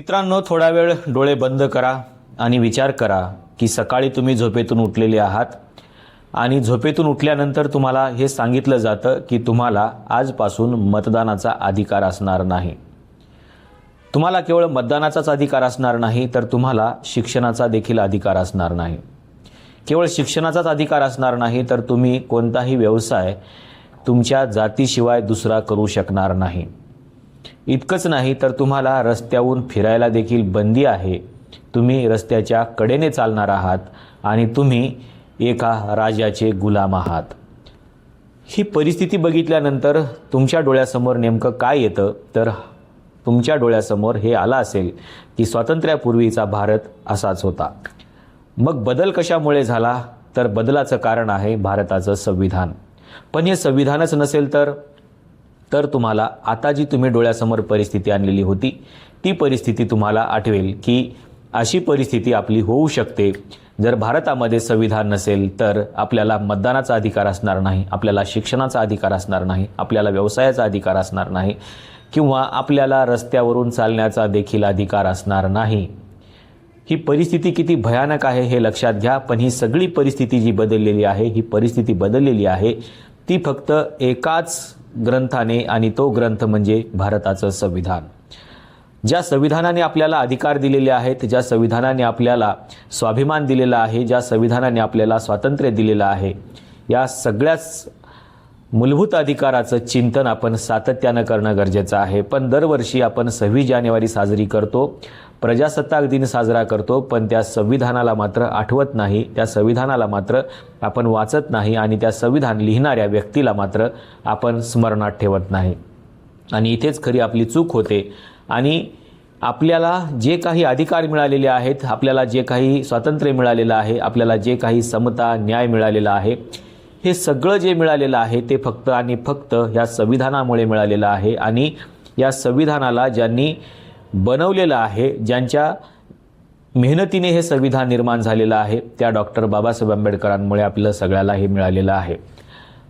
मित्रांनो, थोडा वेळ डोळे बंद करा आणि विचार करा की सकाळी तुम्ही झोपेतून उठलेले आहात आणि झोपेतून उठल्यानंतर तुम्हाला हे सांगितलं जातं की तुम्हाला आजपासून मतदानाचा अधिकार असणार नाही. तुम्हाला केवळ मतदानाचाच अधिकार असणार नाही, तर तुम्हाला शिक्षणाचा देखील अधिकार असणार नाही. केवळ शिक्षणाचाच अधिकार असणार नाही, तर तुम्ही कोणताही व्यवसाय तुमच्या जातीशिवाय दुसरा करू शकणार नाही. इतकंच नाही, तर तुम्हाला रस्त्यावरून फिरायला देखील बंदी आहे. तुम्ही रस्त्याच्या कडेने चालणार आहात आणि तुम्ही एका राजाचे गुलाम आहात. ही परिस्थिती बघितल्यानंतर तुमच्या डोळ्यासमोर नेमकं काय येतं, तर तुमच्या डोळ्यासमोर हे आलं असेल की स्वातंत्र्यापूर्वीचा भारत असाच होता. मग बदल कशामुळे झाला, तर बदलाचं कारण आहे भारताचं संविधान. पण हे संविधानच नसेल तर तुम्हाला आता जी तुम्ही डोळ्यासमोर परिस्थिती आणलेली होती, ती परिस्थिती तुम्हाला आठवेल की अशी परिस्थिती आपली होऊ शकते. जर भारतामध्ये संविधान नसेल तर आपल्याला मतदानाचा अधिकार असणार नाही, आपल्याला शिक्षणाचा अधिकार असणार नाही, आपल्याला व्यवसायाचा अधिकार असणार नाही किंवा आपल्याला रस्त्यावरून चालण्याचा देखील अधिकार असणार नाही. ही परिस्थिती किती भयानक आहे हे लक्षात घ्या. पण ही सगळी परिस्थिती जी बदललेली आहे, ही परिस्थिती बदललेली आहे ती फक्त एकाच ग्रंथाने, आणि तो ग्रंथ म्हणजे भारताचं संविधान. ज्या संविधानाने आपल्याला अधिकार दिलेले आहेत, ज्या संविधानाने आपल्याला स्वाभिमान दिलेला आहे, ज्या संविधानाने आपल्याला स्वातंत्र्य दिलेलं आहे, या सगळ्याच मूलभूत अधिकाराचं चिंतन आपण सातत्यानं करणं गरजेचं आहे. पण दरवर्षी आपण 26 जानेवारी साजरी करतो, प्रजासत्ताक दिन साजरा करतो, पण त्या संविधानाला मात्र आठवत नाही, त्या संविधानाला मात्र आपण वाचत नाही आणि त्या संविधान लिहिणाऱ्या व्यक्तीला मात्र आपण स्मरणात ठेवत नाही. आणि इथेच खरी आपली चूक होते. आणि आपल्याला जे काही अधिकार मिळालेले आहेत, आपल्याला जे काही स्वातंत्र्य मिळालेलं आहे, आपल्याला जे काही समता न्याय मिळालेला आहे, हे सगळं जे मिळालेलं आहे ते फक्त आणि फक्त या संविधानामुळे मिळालेलं आहे. आणि या संविधानाला ज्यांनी बनवलेलं आहे, ज्यांच्या मेहनतीने हे संविधान निर्माण झालेलं आहे, त्या डॉक्टर बाबासाहेब आंबेडकरांमुळे आपलं सगळ्याला हे मिळालेलं आहे.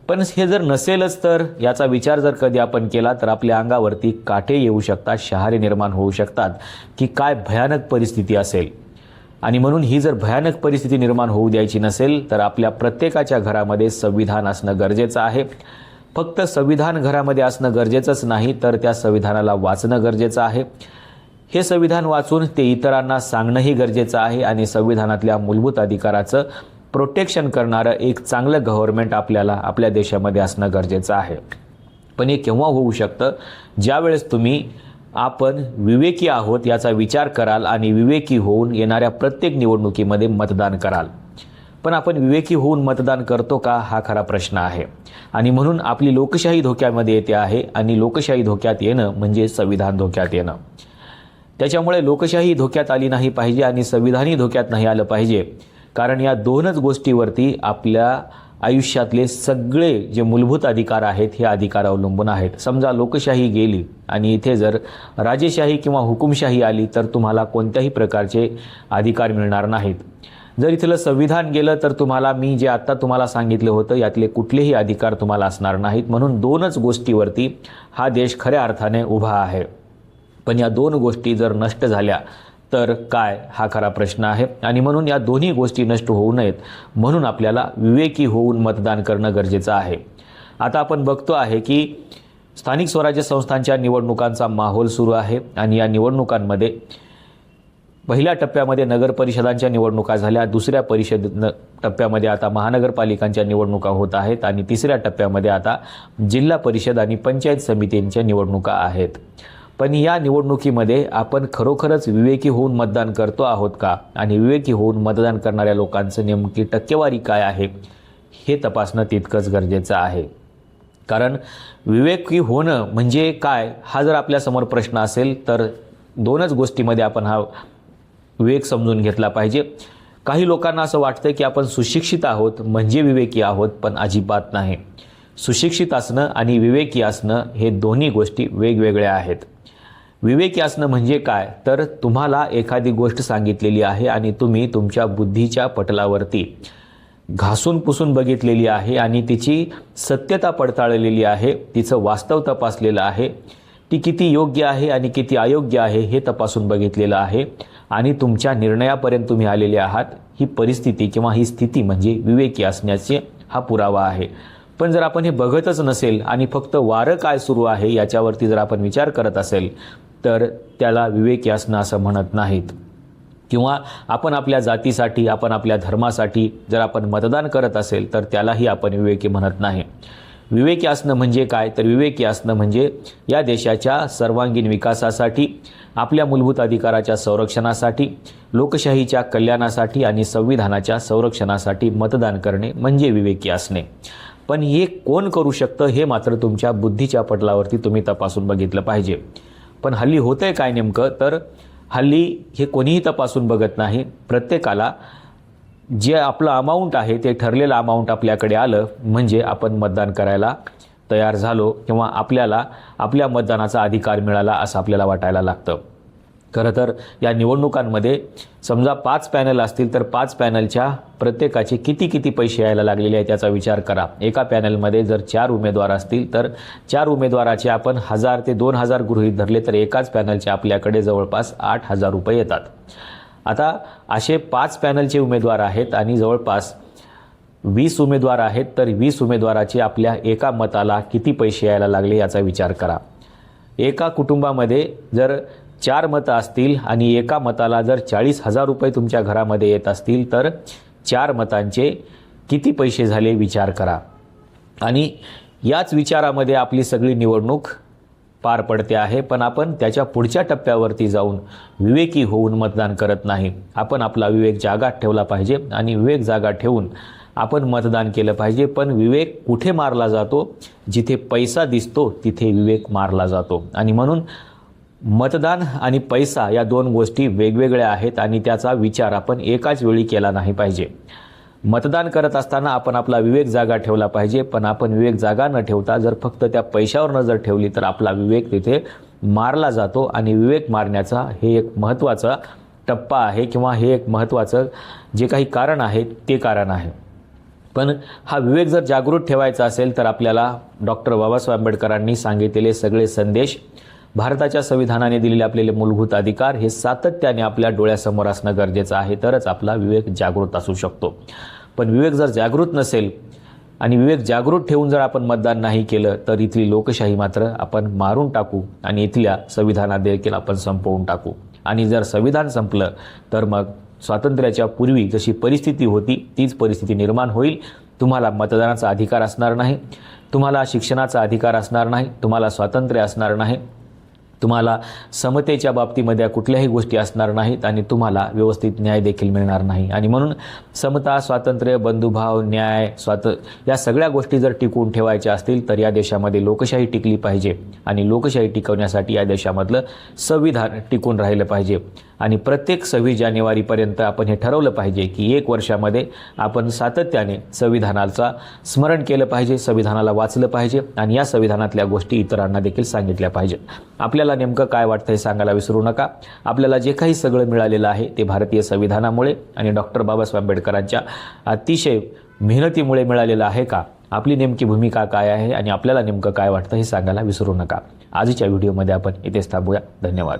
पण हे जर नसेलच तर याचा विचार जर कधी आपण केला तर आपल्या अंगावरती काटे येऊ शकतात, शहारे निर्माण होऊ शकतात की काय भयानक परिस्थिती असेल. आणि म्हणून ही जर भयानक परिस्थिती निर्माण होऊ द्यायची नसेल तर आपल्या प्रत्येकाच्या घरामध्ये संविधान असणं गरजेचं आहे. फक्त संविधान घरामध्ये असणं गरजेचंच नाही, तर त्या संविधानाला वाचणं गरजेचं आहे. हे संविधान वाचून ते इतरांना सांगणंही गरजेचं आहे. आणि संविधानातल्या मूलभूत अधिकाराचं प्रोटेक्शन करणारं एक चांगलं गव्हर्नमेंट आपल्याला आपल्या देशामध्ये असणं गरजेचं आहे. पण हे केव्हा होऊ शकतं, ज्यावेळेस आपण विवेकी आहोत याचा विचार कराल आणि विवेकी होऊन येणाऱ्या प्रत्येक निवडणुकीमध्ये मतदान कराल. पण आपण विवेकी होऊन मतदान करतो का, हा खरा प्रश्न आहे. आणि म्हणून आपली लोकशाही धोक्यामध्ये येते आहे. आणि लोकशाही धोक्यात येणं म्हणजे संविधान धोक्यात येणं. त्याच्यामुळे लोकशाही धोक्यात आली नाही पाहिजे आणि संविधानही धोक्यात नाही आलं पाहिजे. कारण या दोनच गोष्टीवरती आपल्या आयुष्यातले सगळे जे मूलभूत अधिकार आहेत हे अधिकार अवलंबून आहेत. समजा लोकशाही गेली आणि इथे जर राजेशाही किंवा हुकुमशाही आली तर तुम्हाला कोणत्याही प्रकारचे अधिकार मिळणार नाहीत. जर इथलं संविधान गेलं तर तुम्हाला मी जे आत्ता तुम्हाला सांगितलं होतं यातले कुठलेही अधिकार तुम्हाला असणार नाहीत. म्हणून दोनच गोष्टीवरती हा देश खऱ्या अर्थाने उभा आहे. पण या दोन गोष्टी जर नष्ट झाल्या तर काय, हा खरा प्रश्न आहे. आणि म्हणून या दोन्ही गोष्टी नष्ट होऊ नयेत म्हणून आपल्याला विवेकी होऊन मतदान करणं गरजेचं आहे. आता आपण बघतो आहे की स्थानिक स्वराज्य संस्थांच्या निवडणुकांचा माहोल सुरू आहे. आणि या निवडणुकांमध्ये पहिल्या टप्प्यामध्ये नगर परिषदांच्या निवडणुका झाल्या, दुसऱ्या टप्प्यामध्ये आता महानगरपालिकांच्या निवडणुका होत आहेत आणि तिसऱ्या टप्प्यामध्ये आता जिल्हा परिषद आणि पंचायत समितींच्या निवडणुका आहेत. पण या निवडणुकीमध्ये आपण खरोखरच विवेकी होऊन मतदान करतो आहोत का, आणि विवेकी होऊन मतदान करणाऱ्या लोकांचं नेमकी टक्केवारी काय आहे हे तपासणं तितकंच गरजेचं आहे. कारण विवेकी होणं म्हणजे काय, हा जर आपल्यासमोर प्रश्न असेल तर दोनच गोष्टीमध्ये आपण हा विवेक समजून घेतला पाहिजे. काही लोकांना असं वाटतं की आपण सुशिक्षित आहोत म्हणजे विवेकी आहोत, पण अजिबात नाही. सुशिक्षित असणं आणि विवेकी असणं हे दोन्ही गोष्टी वेगवेगळ्या आहेत. विवेकी असणं म्हणजे काय, तर तुम्हाला एखादी गोष्ट सांगितलेली आहे आणि तुम्ही तुमच्या बुद्धीच्या पटलावरती घासून पुसून बघितलेली आहे आणि तिची सत्यता पडताळलेली आहे, तिचं वास्तव तपासलेलं आहे. ती किती योग्य आहे आणि किती अयोग्य आहे हे तपासून बघितलेलं आहे आणि तुमच्या निर्णयापर्यंत तुम्ही आलेले आहात. ही परिस्थिती किंवा ही स्थिती म्हणजे विवेकी असण्याचे हा पुरावा आहे. पण जर आपण हे बघतच नसेल आणि फक्त वारं काय सुरू आहे याच्यावरती जर आपण विचार करत असेल तर त्याला विवेकी असणं असं म्हणत नाहीत. किंवा आपण आपल्या जातीसाठी, आपण आपल्या धर्मासाठी जर आपण मतदान करत असेल तर त्यालाही आपण विवेकी म्हणत नाही. विवेकी असणं म्हणजे काय? तर विवेकी असणं म्हणजे या देशाच्या सर्वांगीण विकासासाठी, आपल्या मूलभूत अधिकाराच्या संरक्षणासाठी, लोकशाहीच्या कल्याणासाठी आणि संविधानाच्या संरक्षणासाठी मतदान करणे म्हणजे विवेकी असणे. पण हे कोण करू शकतं हे मात्र तुमच्या बुद्धीच्या पटलावरती तुम्ही तपासून बघितलं पाहिजे. पण हल्ली होतंय काय नेमकं? तर हल्ली हे कोणीही तपासून बघत नाही. प्रत्येकाला जे आपलं अमाऊंट आहे ते ठरलेलं अमाऊंट आपल्याकडे आलं म्हणजे आपण मतदान करायला तयार झालो किंवा आपल्याला आपल्या मतदानाचा अधिकार मिळाला असं आपल्याला वाटायला लागतं. खरं तर या निवडणुकांमध्ये समजा 5 पॅनल असतील तर 5 पॅनलच्या प्रत्येकाचे किती पैसे यायला लागलेले आहेत याचा विचार करा. एका पॅनलमध्ये जर 4 उमेदवार असतील तर 4 उमेदवाराचे आपण 1000 ते 2000 गृहीत धरले तर एकाच पॅनलचे आपल्याकडे जवळपास 8000 रुपये येतात. आता असे 5 पॅनलचे उमेदवार आहेत आणि जवळपास 20 उमेदवार आहेत तर 20 उमेदवाराचे आपल्या एका मताला किती पैसे यायला लागले याचा विचार करा. एका कुटुंबामध्ये जर 4 मतं असतील आणि एका मताला जर 40,000 रुपये तुमच्या घरामध्ये येत असतील तर 4 मतांचे किती पैसे झाले विचार करा. आणि याच विचारामध्ये आपली सगळी निवडणूक पार पडते आहे. पण आपण त्याच्या पुढच्या टप्प्यावरती जाऊन विवेकी होऊन मतदान करत नाही. आपण आपला विवेक जागात ठेवला पाहिजे आणि विवेक जागा ठेवून आपण मतदान केलं पाहिजे. पण विवेक कुठे मारला जातो? जिथे पैसा दिसतो तिथे विवेक मारला जातो. आणि म्हणून मतदान आणि पैसा या 2 गोष्टी वेगवेगळ्या आहेत आणि त्याचा विचार आपण एकाच वेळी केला नाही पाहिजे. मतदान करत असताना आपण आपला विवेक जागा ठेवला पाहिजे. पण आपण विवेक जागा न ठेवता जर फक्त त्या पैशावर नजर ठेवली तर आपला विवेक तिथे मारला जातो आणि विवेक मारण्याचा हे एक महत्त्वाचा टप्पा आहे किंवा हे एक महत्त्वाचं जे काही कारण आहे ते कारण आहे. पण हा विवेक जर जागृत ठेवायचा असेल तर आपल्याला डॉक्टर बाबासाहेब आंबेडकरांनी सांगितलेले सगळे संदेश, भारताच्या संविधानाने दिलेले आपल्याला मूलभूत अधिकार हे सातत्याने आपल्या डोळ्यासमोर असणं गरजेचं आहे. तरच आपला विवेक जागृत असू शकतो. पण विवेक जर जागृत नसेल आणि विवेक जागृत ठेवून जर आपण मतदान नाही केलं तर इथली लोकशाही मात्र आपण मारून टाकू आणि इथल्या संविधानात देखील आपण संपवून टाकू. आणि जर संविधान संपलं तर मग स्वातंत्र्याच्या पूर्वी जशी परिस्थिती होती तीच परिस्थिती निर्माण होईल. तुम्हाला मतदानाचा अधिकार असणार नाही, तुम्हाला शिक्षणाचा अधिकार असणार नाही, तुम्हाला स्वातंत्र्य असणार नाही, तुम्हाला समतेच्या बाबतीमध्ये कुठल्याही गोष्टी असणार नाहीत आणि तुम्हाला व्यवस्थित न्याय देखील मिळणार नाही. आणि म्हणून समता, स्वातंत्र्य, बंधुभाव, न्याय, या सगळ्या गोष्टी जर टिकवून ठेवायच्या असतील तर या देशामध्ये लोकशाही टिकली पाहिजे आणि लोकशाही टिकवण्यासाठी या देशामधलं संविधान टिकून राहिलं पाहिजे. आणि प्रत्येक 26 जानेवारीपर्यंत आपण हे ठरवलं पाहिजे की 1 वर्षामध्ये आपण सातत्याने संविधानाचा स्मरण केलं पाहिजे, संविधानाला वाचलं पाहिजे आणि या संविधानातल्या गोष्टी इतरांना देखील सांगितल्या पाहिजेत. आपल्याला नेमकं काय वाटतं हे सांगायला विसरू नका. आपल्याला जे काही सगळं मिळालेलं आहे ते भारतीय संविधानामुळे आणि डॉक्टर बाबासाहेब आंबेडकरांच्या अतिशय मेहनतीमुळे मिळालेलं आहे का? आपली नेमकी भूमिका काय आहे आणि आपल्याला नेमकं काय वाटतं हे सांगायला विसरू नका. आजच्या व्हिडिओमध्ये आपण इथेच थांबूया. धन्यवाद.